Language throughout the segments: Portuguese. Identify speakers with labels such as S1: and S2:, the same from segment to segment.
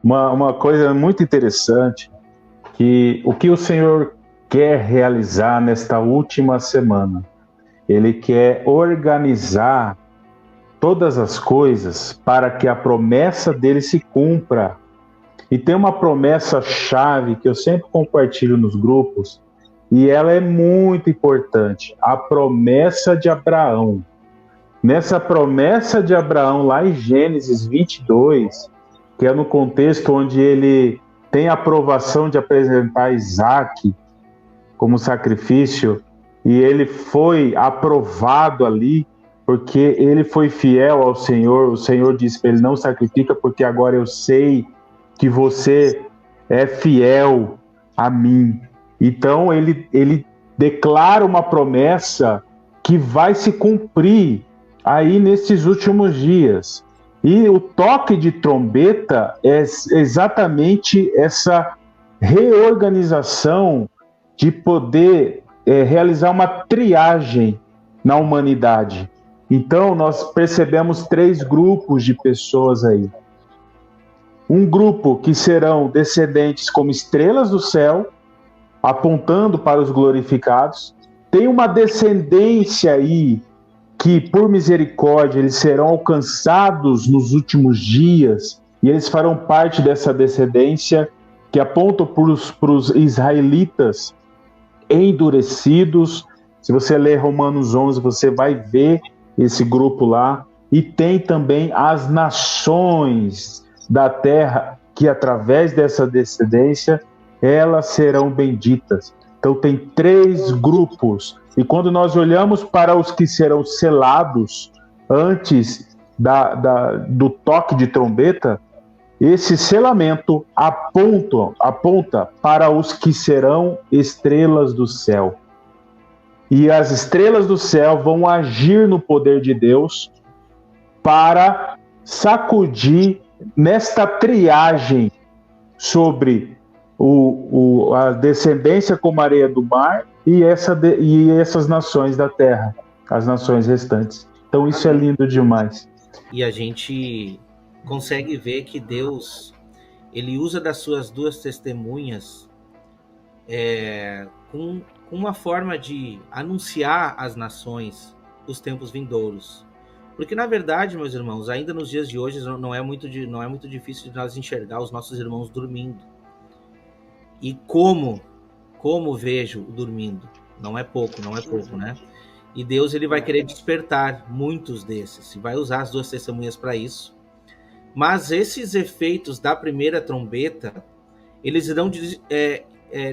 S1: Uma coisa muito interessante, que o que o Senhor quer realizar nesta última semana? Ele quer organizar todas as coisas para que a promessa dele se cumpra. E tem uma promessa chave que eu sempre compartilho nos grupos, e ela é muito importante, a promessa de Abraão. Nessa promessa de Abraão, lá em Gênesis 22, que é no contexto onde ele tem a aprovação de apresentar Isaac como sacrifício, e ele foi aprovado ali, porque ele foi fiel ao Senhor. O Senhor disse para ele: não sacrifica, porque agora eu sei que você é fiel a mim. Então ele declara uma promessa que vai se cumprir aí nesses últimos dias. E o toque de trombeta é exatamente essa reorganização de poder realizar uma triagem na humanidade. Então, nós percebemos três grupos de pessoas aí. Um grupo que serão descendentes como estrelas do céu, apontando para os glorificados. Tem uma descendência aí que, por misericórdia, eles serão alcançados nos últimos dias, e eles farão parte dessa descendência que aponta para os israelitas endurecidos. Se você ler Romanos 11, você vai ver esse grupo lá. E tem também as nações da terra, que através dessa descendência, elas serão benditas. Então tem três grupos. E quando nós olhamos para os que serão selados antes do toque de trombeta, esse selamento aponta para os que serão estrelas do céu. E as estrelas do céu vão agir no poder de Deus para sacudir nesta triagem sobre a descendência como areia do mar e essas nações da terra, as nações restantes. Então isso é lindo demais.
S2: E a gente consegue ver que Deus, ele usa das suas duas testemunhas com uma forma de anunciar às nações os tempos vindouros. Porque, na verdade, meus irmãos, ainda nos dias de hoje não é muito difícil de nós enxergar os nossos irmãos dormindo. E como vejo dormindo? Não é pouco, né? E Deus, ele vai querer despertar muitos desses, e vai usar as duas testemunhas para isso. Mas esses efeitos da primeira trombeta, eles irão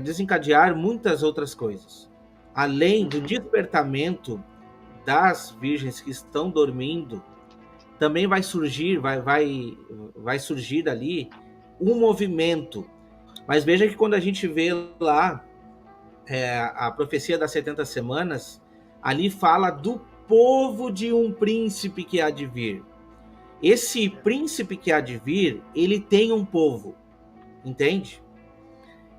S2: desencadear muitas outras coisas. Além do despertamento das virgens que estão dormindo, também vai surgir ali um movimento. Mas veja que quando a gente vê lá a profecia das 70 semanas, ali fala do povo de um príncipe que há de vir. Esse príncipe que há de vir, ele tem um povo, entende?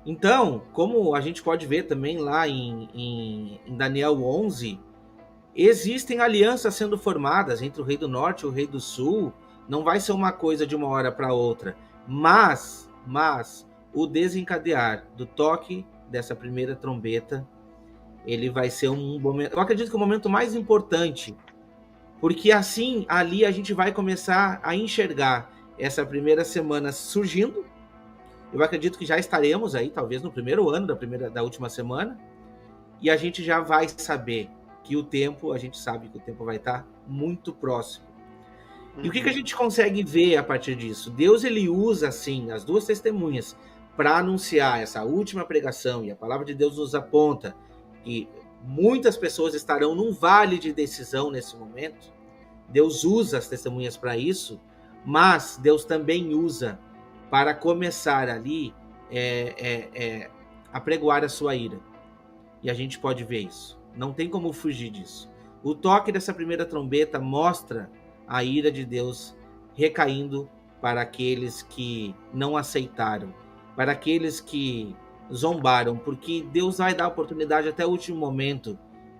S2: Então, como a gente pode ver também lá em Daniel 11, existem alianças sendo formadas entre o rei do norte e o rei do sul. Não vai ser uma coisa de uma hora para outra, mas o desencadear do toque dessa primeira trombeta, ele vai ser um momento, eu acredito que o momento mais importante, porque assim ali a gente vai começar a enxergar essa primeira semana surgindo. Eu acredito que já estaremos aí, talvez no primeiro ano da última semana, e a gente já vai saber que a gente sabe que o tempo vai estar muito próximo. E o que a gente consegue ver a partir disso? Deus, ele usa, assim, as duas testemunhas para anunciar essa última pregação, e a palavra de Deus nos aponta que muitas pessoas estarão num vale de decisão nesse momento. Deus usa as testemunhas para isso, mas Deus também usa para começar ali a pregoar a sua ira. E a gente pode ver isso. Não tem como fugir disso. O toque dessa primeira trombeta mostra a ira de Deus recaindo para aqueles que não aceitaram, para aqueles que zombaram, porque Deus vai dar oportunidade até o último momento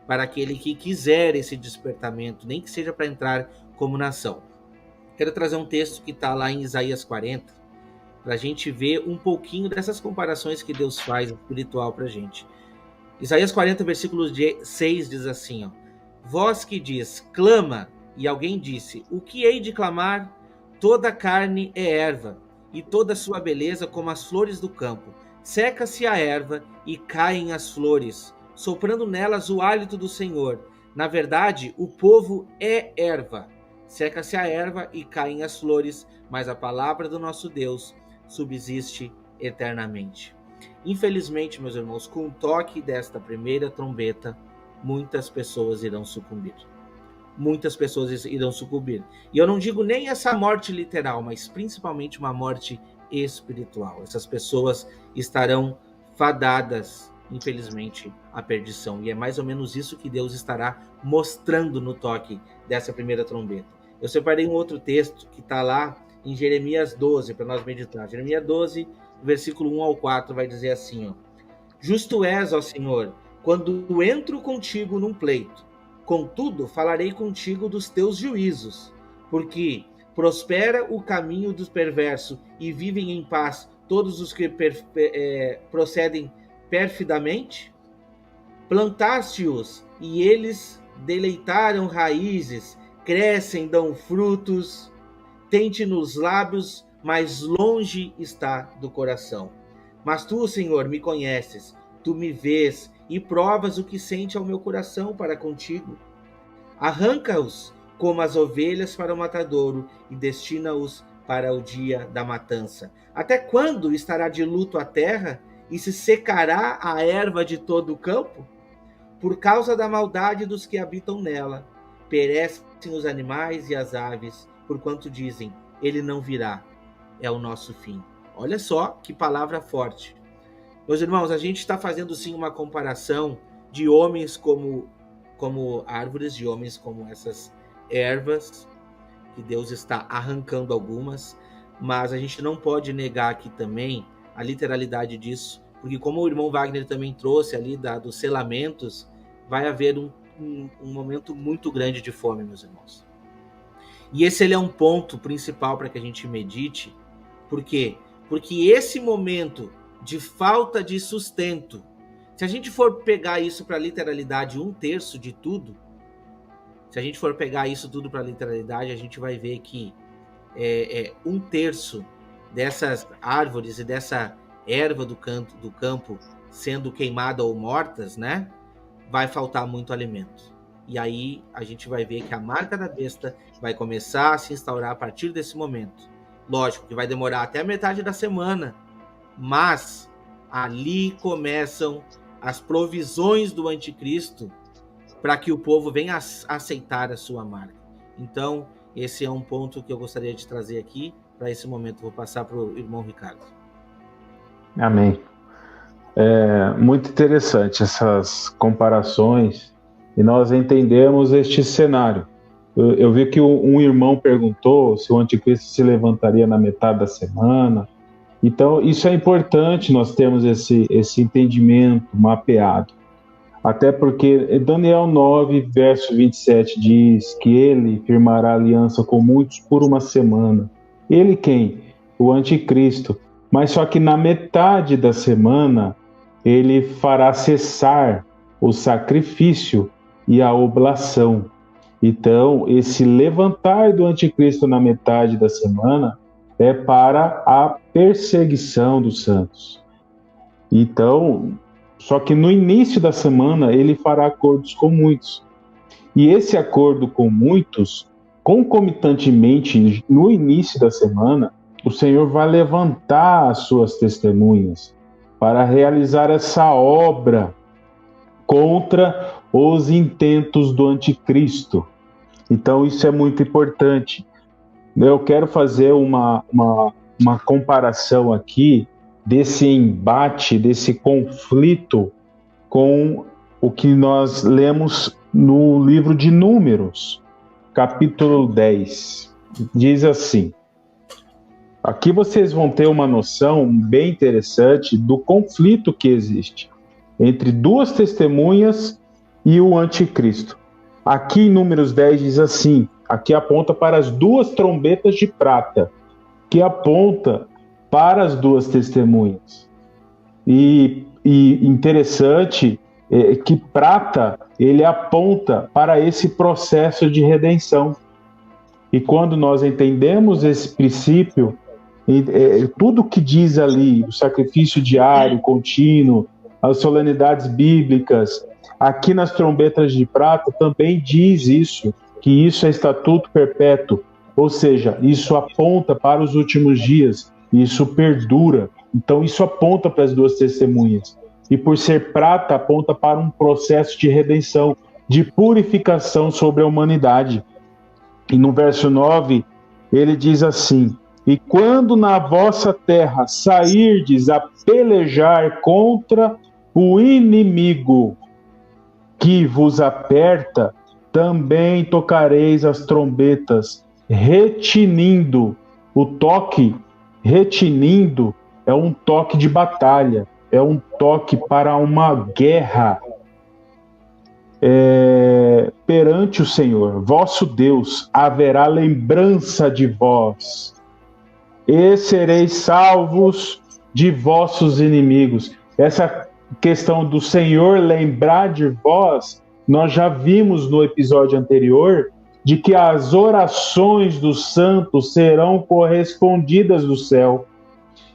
S2: para aquele que quiser esse despertamento, nem que seja para entrar como nação. Quero trazer um texto que está lá em Isaías 40, para a gente ver um pouquinho dessas comparações que Deus faz espiritual para a gente. Isaías 40, versículo 6 diz assim, ó, voz que diz, clama, e alguém disse, o que hei de clamar? Toda carne é erva, e toda sua beleza como as flores do campo. Seca-se a erva e caem as flores, soprando nelas o hálito do Senhor. Na verdade, o povo é erva. Seca-se a erva e caem as flores, mas a palavra do nosso Deus subsiste eternamente. Infelizmente, meus irmãos, com o toque desta primeira trombeta, muitas pessoas irão sucumbir. Muitas pessoas irão sucumbir. E eu não digo nem essa morte literal, mas principalmente uma morte espiritual. Essas pessoas estarão fadadas, infelizmente, à perdição. E é mais ou menos isso que Deus estará mostrando no toque dessa primeira trombeta. Eu separei um outro texto que está lá em Jeremias 12, para nós meditar. Jeremias 12, versículo 1 ao 4, vai dizer assim, ó, justo és, ó Senhor, quando entro contigo num pleito. Contudo, falarei contigo dos teus juízos, porque prospera o caminho dos perversos e vivem em paz todos os que procedem perfidamente. Plantaste-os e eles deleitaram raízes, crescem, dão frutos. Tente nos lábios, mas longe está do coração. Mas tu, Senhor, me conheces, tu me vês e provas o que sente ao meu coração para contigo. Arranca-os como as ovelhas para o matadouro e destina-os para o dia da matança. Até quando estará de luto a terra e se secará a erva de todo o campo? Por causa da maldade dos que habitam nela, perecem os animais e as aves, porquanto dizem, ele não virá, é o nosso fim. Olha só que palavra forte. Meus irmãos, a gente está fazendo sim uma comparação de homens como árvores, de homens como essas ervas, que Deus está arrancando algumas, mas a gente não pode negar aqui também a literalidade disso, porque como o irmão Wagner também trouxe ali dos selamentos, vai haver um momento muito grande de fome, meus irmãos. E esse é um ponto principal para que a gente medite. Por quê? Porque esse momento de falta de sustento, se a gente for pegar isso para a literalidade, 1/3 de tudo, se a gente for pegar isso tudo para a literalidade, a gente vai ver que 1/3 dessas árvores e dessa erva do campo sendo queimada ou mortas, né? Vai faltar muito alimento. E aí a gente vai ver que a marca da besta vai começar a se instaurar a partir desse momento. Lógico que vai demorar até a metade da semana, mas ali começam as provisões do anticristo para que o povo venha a aceitar a sua marca. Então, esse é um ponto que eu gostaria de trazer aqui para esse momento. Vou passar para o irmão Ricardo.
S1: Amém. Muito interessante essas comparações e nós entendemos este cenário. Eu vi que um irmão perguntou se o anticristo se levantaria na metade da semana. Então, isso é importante, nós temos esse entendimento mapeado. Até porque Daniel 9, verso 27 diz que ele firmará aliança com muitos por uma semana. Ele quem? O anticristo. Mas só que na metade da semana, ele fará cessar o sacrifício e a oblação. Então, esse levantar do anticristo na metade da semana é para a perseguição dos santos. Então, só que no início da semana ele fará acordos com muitos. E esse acordo com muitos, concomitantemente, no início da semana, o Senhor vai levantar as suas testemunhas para realizar essa obra contra os intentos do anticristo. Então isso é muito importante. Eu quero fazer uma comparação aqui desse embate, desse conflito com o que nós lemos no livro de Números, capítulo 10. Diz assim, aqui vocês vão ter uma noção bem interessante do conflito que existe entre duas testemunhas e o anticristo. Aqui em Números 10 diz assim, aqui aponta para as duas trombetas de prata, que aponta para as duas testemunhas. E interessante que prata, ele aponta para esse processo de redenção. E quando nós entendemos esse princípio, tudo que diz ali, o sacrifício diário, contínuo, as solenidades bíblicas, aqui nas trombetas de prata também diz isso, que isso é estatuto perpétuo, ou seja, isso aponta para os últimos dias, isso perdura. Então isso aponta para as duas testemunhas. E por ser prata, aponta para um processo de redenção, de purificação sobre a humanidade. E no verso 9, ele diz assim: e quando na vossa terra sairdes a pelejar contra o inimigo que vos aperta, também tocareis as trombetas, retinindo. O toque, retinindo, é um toque de batalha, é um toque para uma guerra perante o Senhor, vosso Deus, haverá lembrança de vós, e sereis salvos de vossos inimigos. Essa questão do Senhor lembrar de vós, nós já vimos no episódio anterior, de que as orações dos santos serão correspondidas do céu.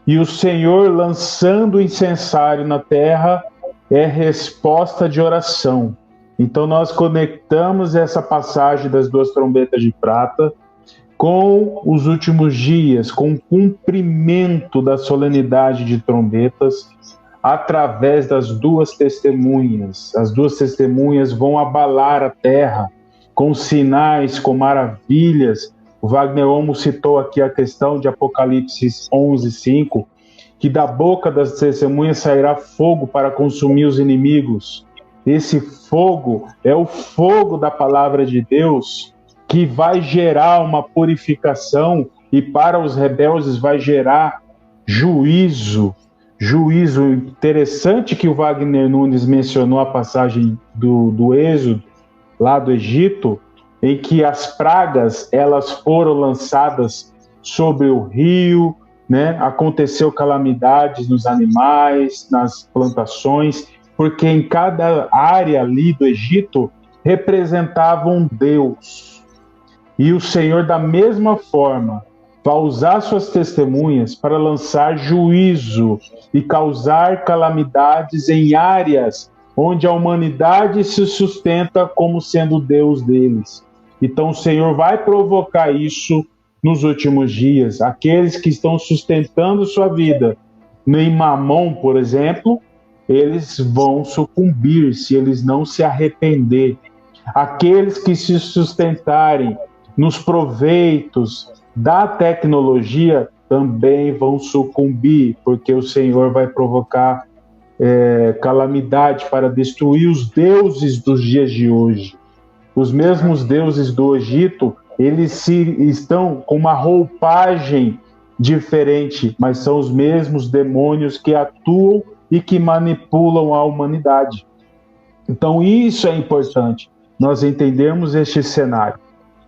S1: E o Senhor lançando o incensário na terra é resposta de oração. Então nós conectamos essa passagem das duas trombetas de prata com os últimos dias, com o cumprimento da solenidade de trombetas através das duas testemunhas. As duas testemunhas vão abalar a terra com sinais, com maravilhas. O Wagner Olmo citou aqui a questão de Apocalipse 11:5, que da boca das testemunhas sairá fogo para consumir os inimigos. Esse fogo é o fogo da palavra de Deus, que vai gerar uma purificação e para os rebeldes vai gerar juízo. Juízo interessante que o Wagner Nunes mencionou a passagem do Êxodo, lá do Egito, em que as pragas elas foram lançadas sobre o rio, né? Aconteceu calamidades nos animais, nas plantações, porque em cada área ali do Egito representava um Deus. E o Senhor, da mesma forma, vai usar suas testemunhas para lançar juízo e causar calamidades em áreas onde a humanidade se sustenta como sendo Deus deles. Então o Senhor vai provocar isso nos últimos dias. Aqueles que estão sustentando sua vida em Mamon, por exemplo, eles vão sucumbir se eles não se arrepender. Aqueles que se sustentarem nos proveitos da tecnologia também vão sucumbir, porque o Senhor vai provocar calamidade para destruir os deuses dos dias de hoje. Os mesmos deuses do Egito, eles estão com uma roupagem diferente, mas são os mesmos demônios que atuam e que manipulam a humanidade. Então isso é importante, nós entendermos este cenário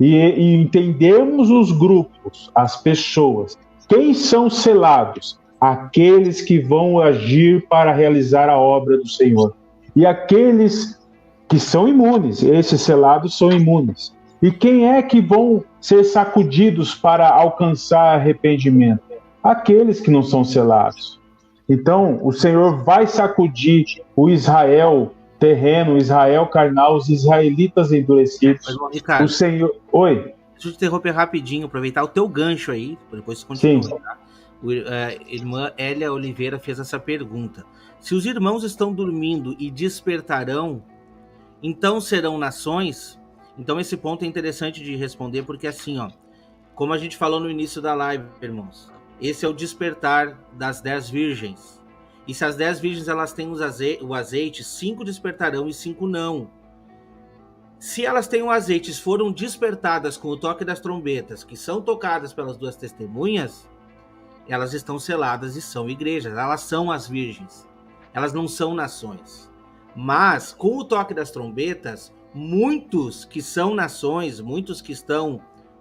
S1: e entendermos os grupos, as pessoas. Quem são selados? Aqueles que vão agir para realizar a obra do Senhor. E aqueles que são imunes, esses selados são imunes. E quem é que vão ser sacudidos para alcançar arrependimento? Aqueles que não são selados. Então, o Senhor vai sacudir o Israel terreno, o Israel carnal, os israelitas endurecidos.
S2: Mas, Ricardo,
S1: o Senhor... Oi?
S2: Deixa eu te interromper rapidinho, aproveitar o teu gancho aí, depois você continua.
S1: Sim.
S2: Tá? Irmã Hélia Oliveira fez essa pergunta. Se os irmãos estão dormindo e despertarão, então serão nações? Então esse ponto é interessante de responder, porque assim, ó, como a gente falou no início da live, irmãos, esse é o despertar das 10 virgens. E se as 10 virgens elas têm o azeite, 5 despertarão e 5 não. Se elas têm o azeite e foram despertadas com o toque das trombetas, que são tocadas pelas duas testemunhas, elas estão seladas e são igrejas, elas são as virgens, elas não são nações. Mas, com o toque das trombetas, muitos que são nações, muitos que estão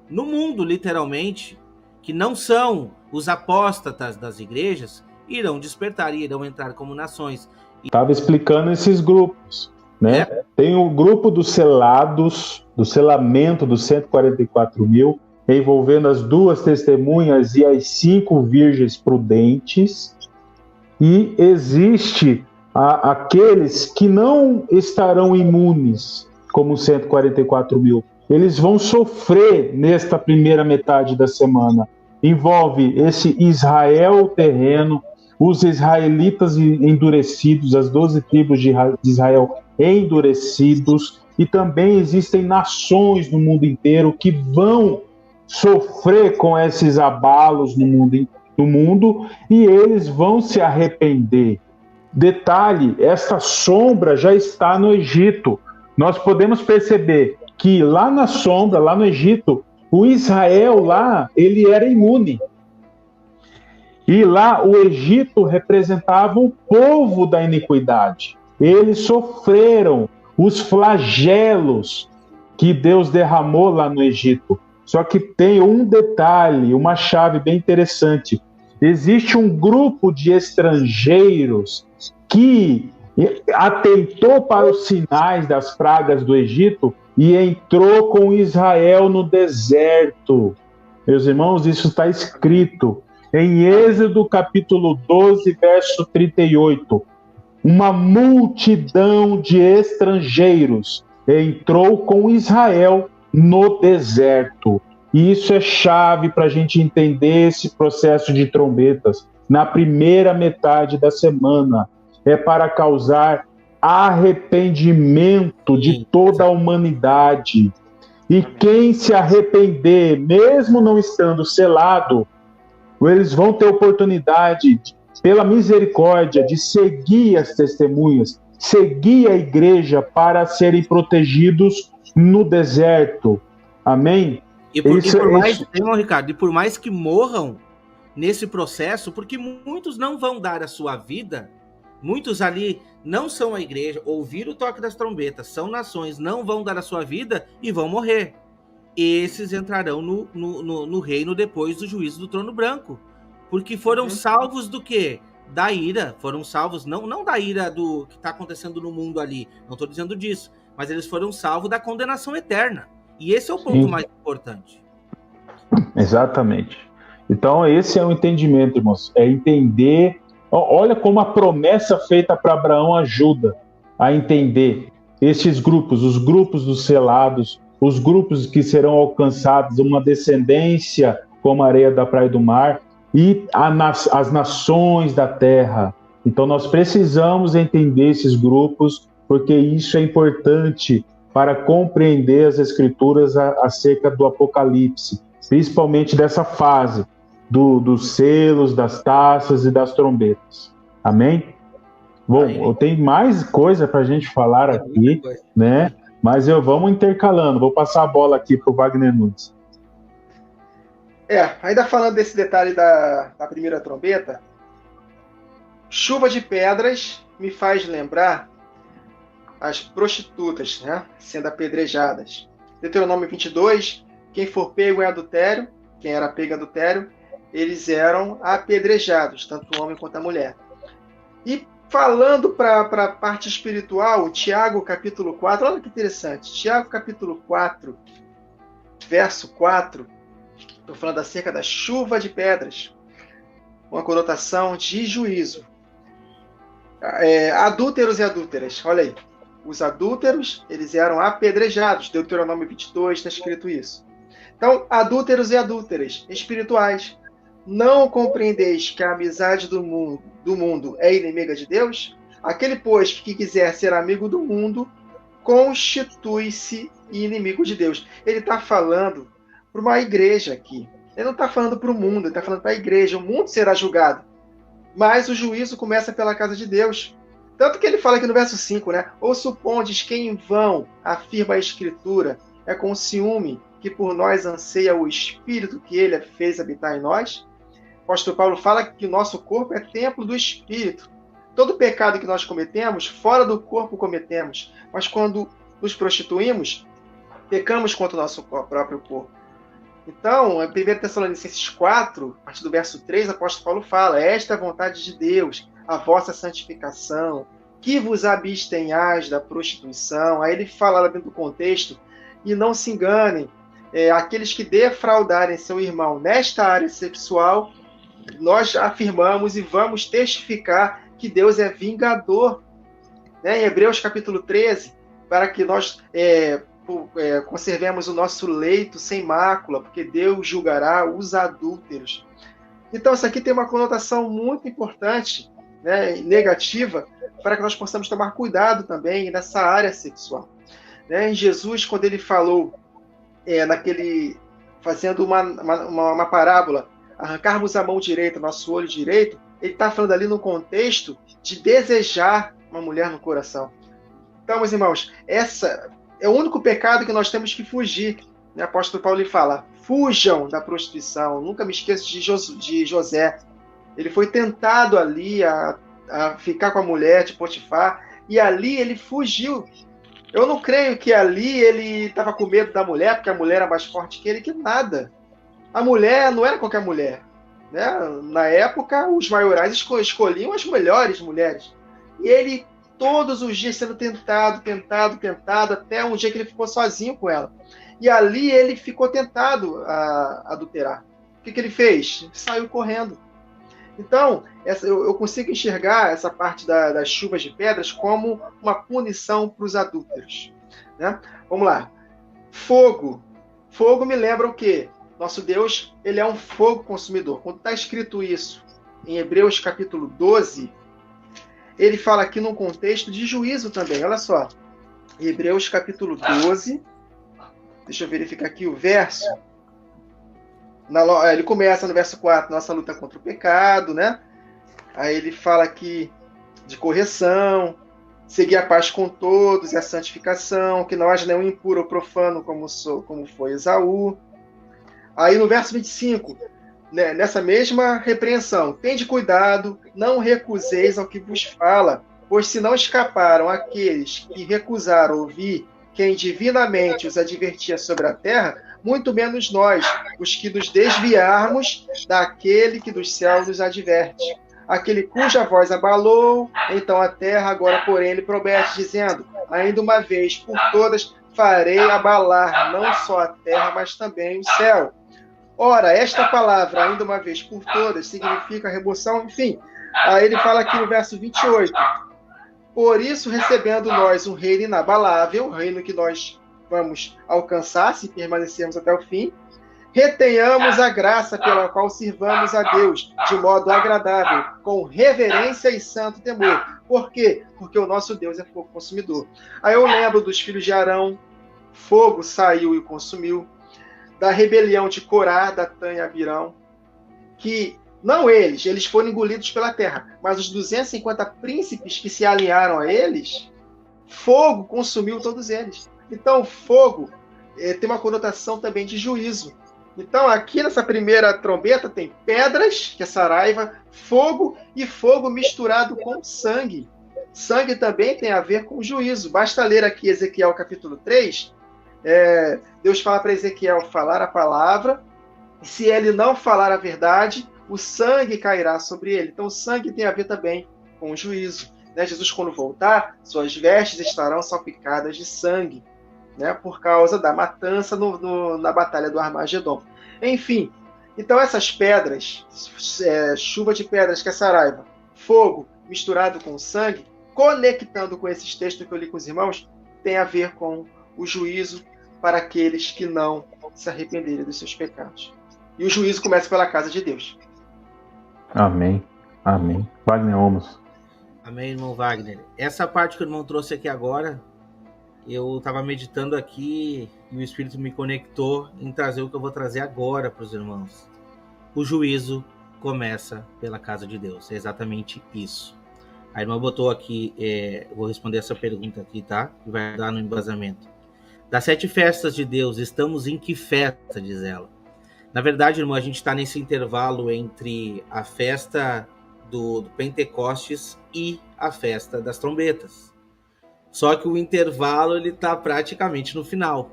S2: no mundo, literalmente, que não são os apóstatas das igrejas, irão despertar e irão entrar como nações.
S1: Estava explicando esses grupos, né? Tem o grupo dos selados, do selamento dos 144 mil, envolvendo as 2 testemunhas e as 5 virgens prudentes. E existe aqueles que não estarão imunes, como 144 mil. Eles vão sofrer nesta primeira metade da semana. Envolve esse Israel terreno, os israelitas endurecidos, as 12 tribos de Israel endurecidos, e também existem nações no mundo inteiro que vão sofrer com esses abalos no mundo, e eles vão se arrepender. Detalhe, essa sombra já está no Egito. Nós podemos perceber que lá na sombra, lá no Egito, o Israel lá, ele era imune. E lá o Egito representava o povo da iniquidade. Eles sofreram os flagelos que Deus derramou lá no Egito. Só que tem um detalhe, uma chave bem interessante. Existe um grupo de estrangeiros que atentou para os sinais das pragas do Egito e entrou com Israel no deserto. Meus irmãos, isso está escrito em Êxodo capítulo 12, verso 38. Uma multidão de estrangeiros entrou com Israel no deserto. E isso é chave para a gente entender esse processo de trombetas. Na primeira metade da semana, é para causar arrependimento de toda a humanidade. E quem se arrepender, mesmo não estando selado, eles vão ter oportunidade, pela misericórdia, de seguir as testemunhas, seguir a igreja para serem protegidos no deserto. Amém?
S2: Ricardo, e por mais que morram nesse processo, porque muitos não vão dar a sua vida, muitos ali não são a igreja, ouviram o toque das trombetas, são nações, não vão dar a sua vida e vão morrer. Esses entrarão no reino depois do juízo do trono branco, porque foram salvos do quê? Da ira, foram salvos, não da ira do que está acontecendo no mundo ali, não estou dizendo disso, mas eles foram salvos da condenação eterna. E esse é o ponto mais importante.
S1: Exatamente. Então, esse é o entendimento, irmãos. É entender. Olha como a promessa feita para Abraão ajuda a entender esses grupos, os grupos dos selados, os grupos que serão alcançados, uma descendência como a areia da praia e do mar, e as nações da terra. Então, nós precisamos entender esses grupos, porque isso é importante para compreender as Escrituras acerca do Apocalipse, principalmente dessa fase dos selos, das taças e das trombetas. Amém? Bom, eu tenho mais coisa para a gente falar aqui, né? Mas vamos intercalando. Vou passar a bola aqui para o Wagner Nunes.
S3: Ainda falando desse detalhe da primeira trombeta, chuva de pedras me faz lembrar as prostitutas, né, sendo apedrejadas. Deuteronômio 22, quem for pego em adultério, quem era pego em adultério, eles eram apedrejados, tanto o homem quanto a mulher. E falando para a parte espiritual, Tiago capítulo 4, olha que interessante, Tiago capítulo 4, verso 4, estou falando acerca da chuva de pedras, uma conotação de juízo. Adúlteros e adúlteras, olha aí. Os adúlteros, eles eram apedrejados. Deuteronômio 22 está escrito isso. Então, adúlteros e adúlteras espirituais, não compreendeis que a amizade do mundo é inimiga de Deus? Aquele, pois, que quiser ser amigo do mundo, constitui-se inimigo de Deus. Ele está falando para uma igreja aqui. Ele não está falando para o mundo, ele está falando para a igreja. O mundo será julgado. Mas o juízo começa pela casa de Deus. Tanto que ele fala aqui no verso 5, né? Ou supondes que em vão afirma a Escritura, é com ciúme que por nós anseia o Espírito que ele fez habitar em nós? O apóstolo Paulo fala que o nosso corpo é templo do Espírito. Todo pecado que nós cometemos, fora do corpo cometemos. Mas quando nos prostituímos, pecamos contra o nosso próprio corpo. Então, em 1 Tessalonicenses 4, a partir do verso 3, o apóstolo Paulo fala: esta é a vontade de Deus, a vossa santificação, que vos abstenhais da prostituição. Aí ele fala lá dentro do contexto, e não se enganem, aqueles que defraudarem seu irmão nesta área sexual, nós afirmamos e vamos testificar que Deus é vingador. Né? Em Hebreus capítulo 13, para que nós conservemos o nosso leito sem mácula, porque Deus julgará os adúlteros. Então, isso aqui tem uma conotação muito importante, né, negativa, para que nós possamos tomar cuidado também nessa área sexual. Né? Em Jesus, quando ele falou, fazendo uma parábola, arrancarmos a mão direita, nosso olho direito, ele está falando ali no contexto de desejar uma mulher no coração. Então, meus irmãos, essa é o único pecado que nós temos que fugir. O apóstolo Paulo fala: fujam da prostituição. Nunca me esqueço de José. Ele foi tentado ali a ficar com a mulher de Potifar, e ali ele fugiu. Eu não creio que ali ele estava com medo da mulher, porque a mulher era mais forte que ele, que nada. A mulher não era qualquer mulher. Né? Na época, os maiorais escolhiam as melhores mulheres. E ele, todos os dias, sendo tentado, até um dia que ele ficou sozinho com ela. E ali ele ficou tentado a adulterar. O que ele fez? Saiu correndo. Então, eu consigo enxergar essa parte das chuvas de pedras como uma punição para os adúlteros. Né? Vamos lá. Fogo. Fogo me lembra o quê? Nosso Deus, ele é um fogo consumidor. Quando está escrito isso em Hebreus capítulo 12, ele fala aqui num contexto de juízo também. Olha só. Hebreus capítulo 12. Deixa eu verificar aqui o verso. Ele começa no verso 4, nossa luta contra o pecado, né? Aí ele fala aqui de correção, seguir a paz com todos e a santificação, que não haja nenhum impuro ou profano como foi Esaú. Aí no verso 25, né, nessa mesma repreensão: tende cuidado, não recuseis ao que vos fala, pois se não escaparam aqueles que recusaram ouvir quem divinamente os advertia sobre a terra, muito menos nós, os que nos desviarmos daquele que dos céus nos adverte. Aquele cuja voz abalou, então a terra, agora porém ele promete, dizendo: ainda uma vez por todas farei abalar não só a terra, mas também o céu. Ora, esta palavra, ainda uma vez por todas, significa remoção, enfim. Aí ele fala aqui no verso 28, por isso, recebendo nós um reino inabalável, o reino que nós vamos alcançar se permanecermos até o fim, retenhamos a graça pela qual sirvamos a Deus de modo agradável, com reverência e santo temor. Por quê? Porque o nosso Deus é fogo consumidor. Aí eu lembro dos filhos de Arão, fogo saiu e consumiu, da rebelião de Corá, Datã e Abirão, que não eles foram engolidos pela terra, mas os 250 príncipes que se alinharam a eles, fogo consumiu todos eles. Então, fogo tem uma conotação também de juízo. Então, aqui nessa primeira trombeta tem pedras, que é saraiva, fogo e fogo misturado com sangue. Sangue também tem a ver com juízo. Basta ler aqui Ezequiel capítulo 3, Deus fala para Ezequiel falar a palavra, e se ele não falar a verdade, o sangue cairá sobre ele. Então, o sangue tem a ver também com o juízo. Né? Jesus, quando voltar, suas vestes estarão salpicadas de sangue, né? Por causa da matança na batalha do Armagedon. Enfim, então essas pedras, chuva de pedras que é saraiva, fogo misturado com sangue, conectando com esses textos que eu li com os irmãos, tem a ver com o juízo para aqueles que não se arrependerem dos seus pecados. E o juízo começa pela casa de Deus.
S1: Amém. Amém. Wagner Olmos.
S2: Amém, irmão Wagner. Essa parte que o irmão trouxe aqui agora, eu estava meditando aqui e o Espírito me conectou em trazer o que eu vou trazer agora para os irmãos. O juízo começa pela casa de Deus. É exatamente isso. A irmã botou aqui, eu vou responder essa pergunta aqui, tá? Que vai dar no embasamento. Das 7 festas de Deus, estamos em que festa, diz ela? Na verdade, irmão, a gente está nesse intervalo entre a festa do Pentecostes e a festa das trombetas. Só que o intervalo ele está praticamente no final.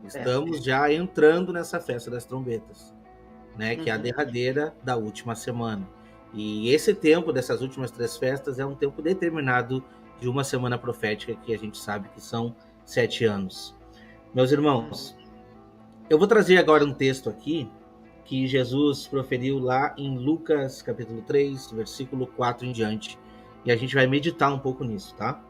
S2: Estamos já entrando nessa festa das trombetas, né? Que é a derradeira da última semana. E esse tempo dessas últimas 3 festas é um tempo determinado de uma semana profética, que a gente sabe que são 7 anos. Meus irmãos, eu vou trazer agora um texto aqui que Jesus proferiu lá em Lucas capítulo 3, versículo 4 em diante. E a gente vai meditar um pouco nisso, tá?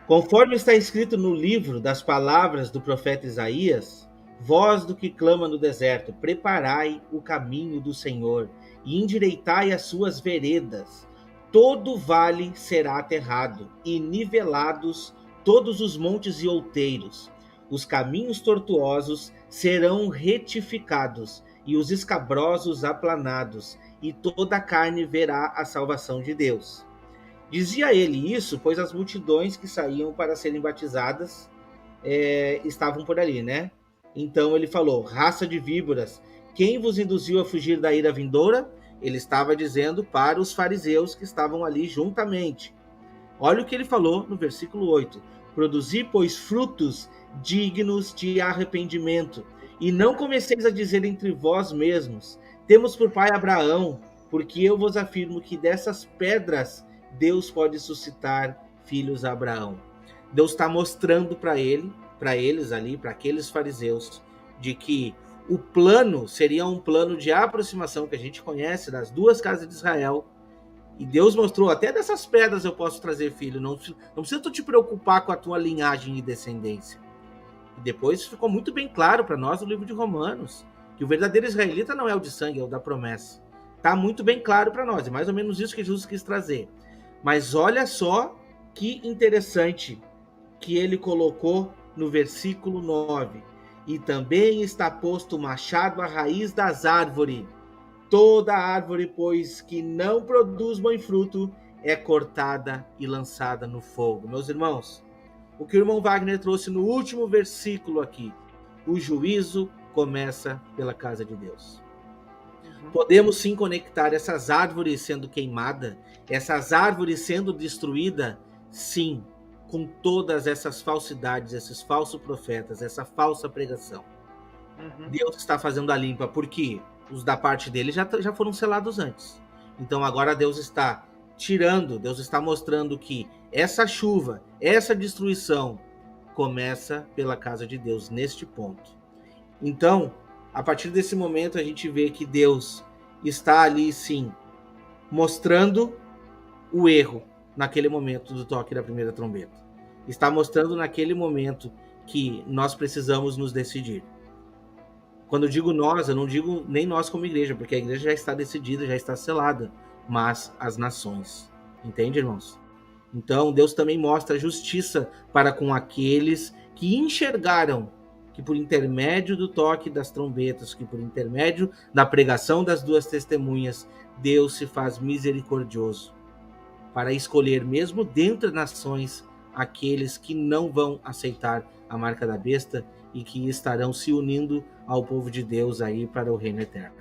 S2: Conforme está escrito no livro das palavras do profeta Isaías, voz do que clama no deserto, preparai o caminho do Senhor e endireitai as suas veredas. Todo vale será aterrado e nivelados todos os montes e outeiros. Os caminhos tortuosos serão retificados e os escabrosos aplanados, e toda a carne verá a salvação de Deus. Dizia ele isso, pois as multidões que saíam para serem batizadas estavam por ali, né? Então ele falou: raça de víboras, quem vos induziu a fugir da ira vindoura? Ele estava dizendo para os fariseus que estavam ali juntamente. Olha o que ele falou no versículo 8. Produzi, pois, frutos dignos de arrependimento, e não comeceis a dizer entre vós mesmos: temos por pai Abraão, porque eu vos afirmo que dessas pedras Deus pode suscitar filhos a Abraão. Deus está mostrando para eles ali, para aqueles fariseus, de que o plano seria um plano de aproximação que a gente conhece das 2 casas de Israel. E Deus mostrou: até dessas pedras eu posso trazer filho. Não precisa tu te preocupar com a tua linhagem e descendência. E depois ficou muito bem claro para nós no livro de Romanos que o verdadeiro israelita não é o de sangue, é o da promessa. Está muito bem claro para nós. É mais ou menos isso que Jesus quis trazer. Mas olha só que interessante que ele colocou no versículo 9. E também está posto o machado à raiz das árvores. Toda árvore, pois, que não produz bom fruto, é cortada e lançada no fogo. Meus irmãos, o que o irmão Wagner trouxe no último versículo aqui: o juízo começa pela casa de Deus. Podemos sim conectar essas árvores sendo queimadas, essas árvores sendo destruídas, sim, com todas essas falsidades, esses falsos profetas, essa falsa pregação. Deus está fazendo a limpa, porque os da parte dele já foram selados antes. Então agora Deus está tirando, Deus está mostrando que essa chuva, essa destruição começa pela casa de Deus, neste ponto. Então, a partir desse momento, a gente vê que Deus está ali, sim, mostrando o erro naquele momento do toque da primeira trombeta. Está mostrando naquele momento que nós precisamos nos decidir. Quando eu digo nós, eu não digo nem nós como igreja, porque a igreja já está decidida, já está selada, mas as nações. Entende, irmãos? Então, Deus também mostra justiça para com aqueles que enxergaram que por intermédio do toque das trombetas, que por intermédio da pregação das 2 testemunhas, Deus se faz misericordioso para escolher, mesmo dentre das nações, aqueles que não vão aceitar a marca da besta e que estarão se unindo ao povo de Deus aí para o reino eterno.